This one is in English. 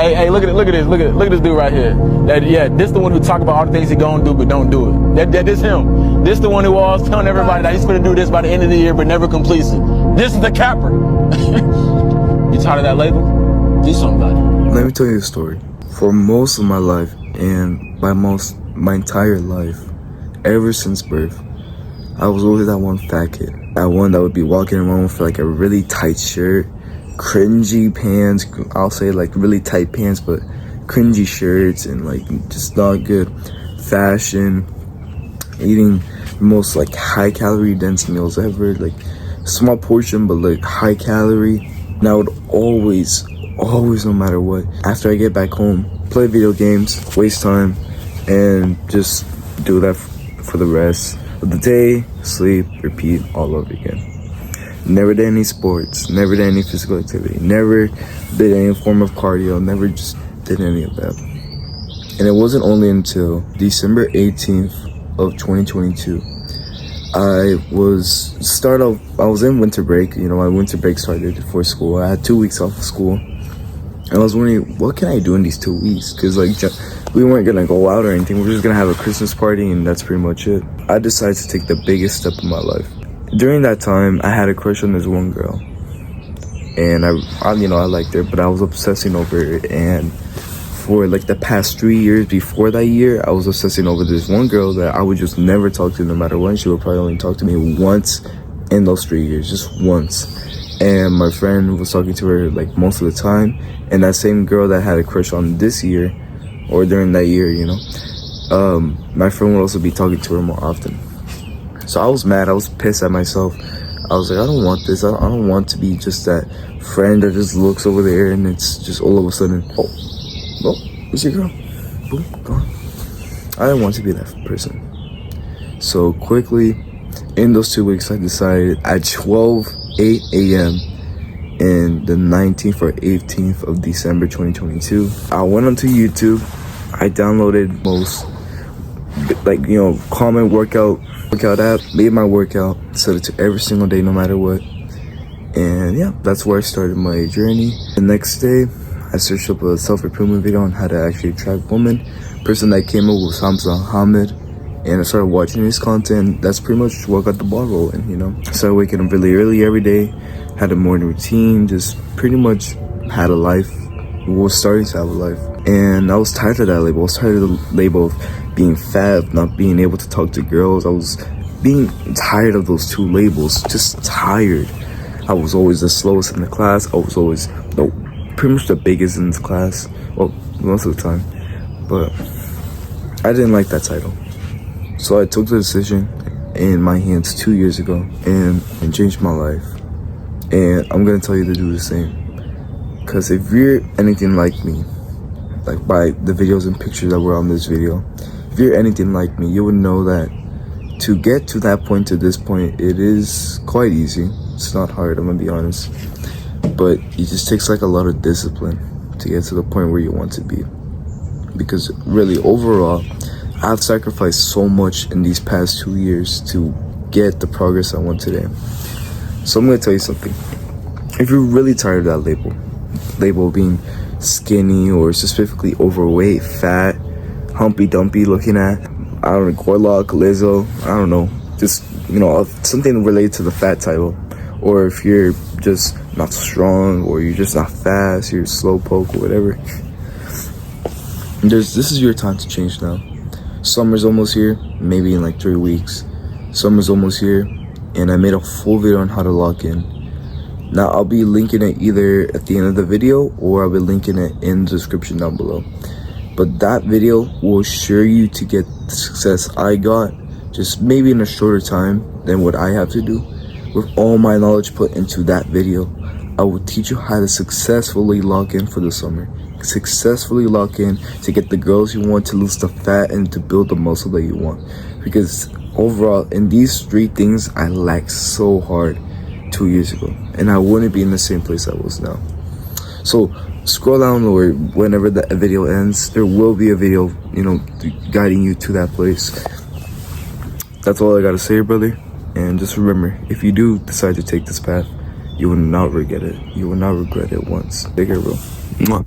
Hey, look at this dude right here. This the one who talk about all the things he gonna do but don't do it. This him. This the one who always telling everybody that he's gonna do this by the end of the year but never completes it. This is the capper. You tired of that label? Do something about it. Let me tell you a story. For most of my life, and by most, my entire life, ever since birth, I was always that one fat kid. That one that would be walking around with like a really tight shirt, cringy pants, I'll say like really tight pants, but cringy shirts, and like just not good fashion, eating the most like high calorie dense meals ever, like small portion but like high calorie. And I would always no matter what, after I get back home, play video games, waste time, and just do that for the rest of the day, sleep, repeat all over again. Never did any sports, never did any physical activity, never did any form of cardio, never just did any of that. And it wasn't only until December 18th of 2022, I was in winter break. You know, my winter break started for school. I had 2 weeks off of school. And I was wondering, what can I do in these 2 weeks? Because like, we weren't gonna go out or anything. We were just gonna have a Christmas party, and that's pretty much it. I decided to take the biggest step in my life. During that time, I had a crush on this one girl, and I liked her, but I was obsessing over her. And for like the past 3 years before that year, I was obsessing over this one girl that I would just never talk to no matter what. She would probably only talk to me once in those 3 years, just once. And my friend was talking to her like most of the time. And that same girl that I had a crush on this year, or during that year, you know, my friend would also be talking to her more often. So I was mad. I was pissed at myself. I was like, I don't want this. I don't want to be just that friend that just looks over there and it's just all of a sudden, oh, where's your girl? Boom, gone. I didn't want to be that person. So quickly, in those 2 weeks, I decided at 8 a.m. in the 19th or 18th of December 2022, I went onto YouTube. I downloaded most, like, you know, common workout app, made my workout, set it to every single day, no matter what. And yeah, that's where I started my journey. The next day, I searched up a self-improvement video on how to actually attract women. Person that came up was Hamza Hamid, and I started watching his content. That's pretty much what got the ball rolling, you know. I started waking up really early every day, had a morning routine, just pretty much had a life, was starting to have a life. And I was tired of that label. I was tired of the label of being fat, not being able to talk to girls. I was being tired of those two labels, just tired. I was always the slowest in the class. I was always pretty much the biggest in the class, well, most of the time. But I didn't like that title. So I took the decision in my hands 2 years ago and changed my life. And I'm gonna tell you to do the same. Because if you're anything like me, like by the videos and pictures that were on this video, if you're anything like me, you would know that to get to that point, to this point, it is quite easy. It's not hard, I'm gonna be honest. But it just takes like a lot of discipline to get to the point where you want to be. Because really, overall, I've sacrificed so much in these past 2 years to get the progress I want today. So I'm gonna tell you something. If you're really tired of that label of being skinny or specifically overweight, fat, humpy dumpy looking at, I don't know, Gorlock, Lizzo, I don't know, just, you know, something related to the fat title. Or if you're just not strong, or you're just not fast, you're slow poke or whatever, this is your time to change now. Summer's almost here, maybe in like 3 weeks. Summer's almost here, and I made a full video on how to lock in. Now I'll be linking it either at the end of the video, or I'll be linking it in the description down below. But that video will assure you to get the success I got, just maybe in a shorter time than what I have to do. With all my knowledge put into that video, I will teach you how to successfully lock in for the summer. Successfully lock in to get the girls you want, to lose the fat, and to build the muscle that you want. Because overall, in these 3 things, I lacked so hard 2 years ago, and I wouldn't be in the same place I was now. So scroll down, or whenever the video ends, there will be a video, you know, guiding you to that place. That's all I gotta say, brother. And just remember, if you do decide to take this path, you will not regret it. You will not regret it once. Take care, bro. Mwah.